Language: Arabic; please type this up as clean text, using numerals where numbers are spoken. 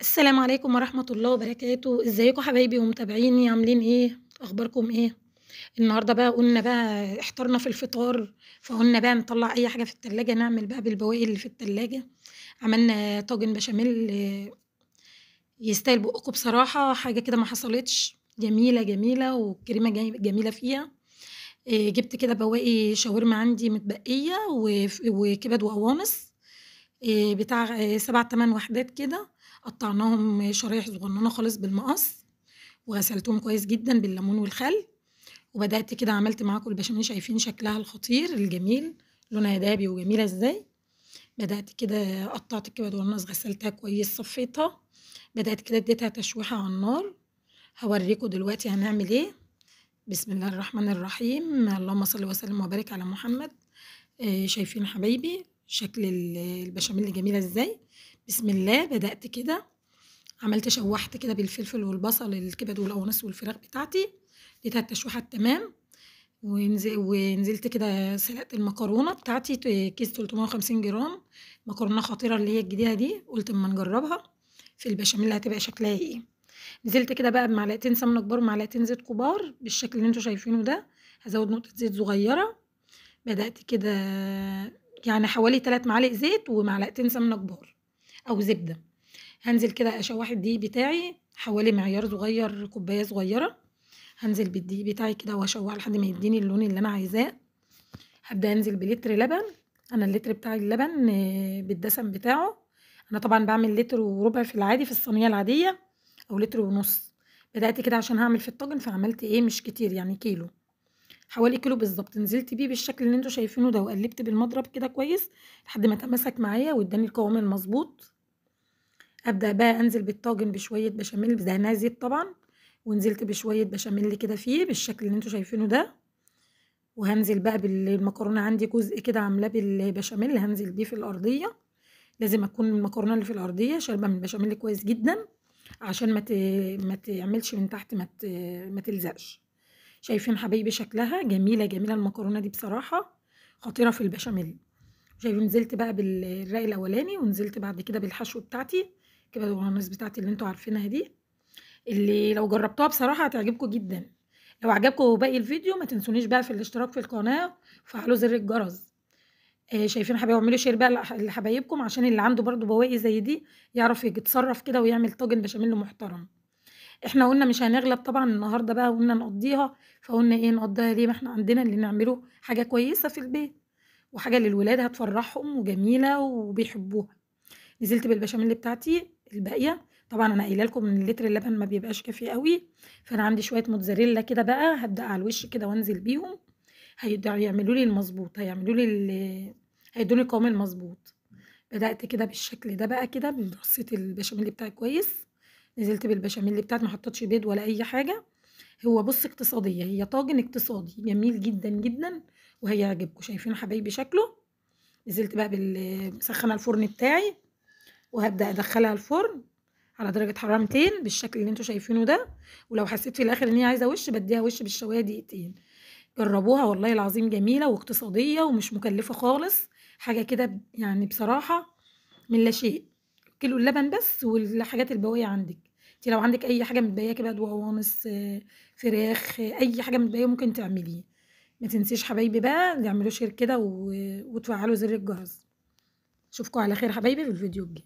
السلام عليكم ورحمة الله وبركاته، إزيكم حبايبي ومتابعيني عاملين إيه؟ أخباركم إيه؟ النهارده بقى قُلنا بقى احتارنا في الفطار، فقُلنا بقى نطلّع أي حاجة في التلاجة نعمل بقى بالبواقي اللي في التلاجة، عملنا طاجن بشاميل يستاهل بُقكم بصراحة، حاجة كده ما حصلتش، جميلة، جميلة والكريمة جميلة فيها، جِبت كده بواقي شاورما عندي متبقية وكبد وقوانص. بتاع 7، 8 وحدات كده، قطّعناهم شرايح صغنّنة خالص بالمقص، وغسلتهم كويس جدًا بالليمون والخل، وبدأت كده عملت معاكم البشاميل شايفين شكلها الخطير الجميل، لونها دهبي وجميلة إزاي، بدأت كده قطّعت الكبد والقوانص غسلتها كويس صفّيتها، بدأت كده اديتها تشويحة على النار، هاوريكم دلوقتي هنعمل إيه، بسم الله الرحمن الرحيم، اللهم صل وسلم وبارك على محمد. شايفين حبايبي شكل البشاميل جميلة إزاي، بسم الله بدأت كده شوّحت كده بالفلفل والبصل الكبد والقوانص والفراخ بتاعتي، اديتها التشويحة التمام، ونزلت كده سلقت المكرونة بتاعتي كيس 350 جرام، مكرونة خطيرة اللي هي الجديدة دي، قُلت أمّا نجرّبها في البشاميل هتبقى شكلها إيه، نزلت كده بقى بمعلقتين سمنة كبار ومعلقتين زيت كبار بالشكل اللي أنتم شايفينه ده، هازوّد نقطة زيت صغيرة، بدأت كده يعني حوالي 3 معالق زيت ومعلقتين سمنة كبار أو زبدة، هانزل كده أشوّح الدقيق بتاعي حوالي معيار صغير كوباية صغيرة، هانزل بالدقيق بتاعي كده وأشوّحه لحد ما يدّيني اللون اللي أنا عايزاه، هابدأ أنزل بلتر لبن، أنا اللتر بتاع اللبن بالدسم بتاعه، أنا طبعًا باعمل لتر وربع في العادي في الصينية العادية أو لتر ونُص، بدأت كده عشان هاعمل في الطاجن فعملت إيه مش كتير يعني كيلو. حوالي كيلو بالضبط، نزلت بيه بالشكل اللي أنتم شايفينه ده وقلّبت بالمضرب كده كويس لحد ما تماسك معايا وادّاني القوام المضبوط، أبدأ بقى أنزل بالطاجن بشوية بشاميل دهناه زيت طبعًا، ونزلت بشوية بشاميل كده فيه بالشكل اللي أنتم شايفينه ده، وهانزل بقى المكرونة عندي جزء كده عاملاه بالبشاميل هانزل بيه في الأرضية، لازم أكون المكرونة اللي في الأرضية شاربة من البشاميل كويس جدًا، عشان ما تعملش من تحت ما تلزقش. شايفين حبايبي شكلها جميلة، جميلة المكرونة دي بصراحة خطيرة في البشاميل، شايفين نزلت بقى بالرق الأولاني ونزلت بعد كده بالحشو بتاعتي، كبد والقوانص بتاعتي اللي أنتم عارفينها دي، اللي لو جربتوها بصراحة هتعجبكم جدًا، لو عجبكم باقي الفيديو ما تنسونيش بقى في الاشتراك في القناة وفعلوا زر الجرس، شايفين حبايبي واعملوا شير بقى لحبايبكم عشان اللي عنده برضه بواقي زي دي يعرف يتصرف كده ويعمل طاجن بشاميل محترم. إحنا قُلنا مش هنغلب طبعًا النهارده بقى قُلنا نقضّيها، فقُلنا إيه نقضّيها ليه؟ ما إحنا عندنا اللي نعمله حاجة كويسة في البيت، وحاجة للولاد هتفرّحهم وجميلة وبيحبوها. نزلت بالبشاميل بتاعتي الباقية، طبعًا أنا قايلة لكم إن لتر اللبن ما بيبقاش كافي أوي، فأنا عندي شوية موتزاريلا كده بقى هابدأ على الوش كده وأنزل بيهم، هيعملوا لي المضبوط، هيعملوا لي هيدّوني القوام المضبوط. بدأت كده بالشكل ده بقى كده رصيت البشاميل بتاعي كويس، نزلت بالبشاميل بتاعتي ما حطيتش بيض ولا أي حاجة، هو بُص اقتصادية، هي طاجن اقتصادي جميل جدًا، جدًا وهيعجبكم، شايفين حبايبي شكله؟ نزلت بقى مسخنة الفرن بتاعي وهابدأ أدخّلها الفرن على درجة حرارة 200 بالشكل اللي أنتم شايفينه ده، ولو حسيت في الآخر إن هي عايزة وِش بادّيها وِش بالشواية دقيقتين، جرّبوها والله العظيم جميلة واقتصادية ومش مكلفة خالص، حاجة كده يعني بصراحة من لا شيء، كيلو اللبن بس والحاجات البواقي عندِك، أنتِ لو عندِك أي حاجة متبقية كبد وقوانص، فراخ، أي حاجة متبقية ممكن تعمليه، ما تنسيش حبايبي بقى تعملوا شير كده وتفعّلوا زر الجرس، أشوفكم على خير حبايبي في الفيديو الجاي.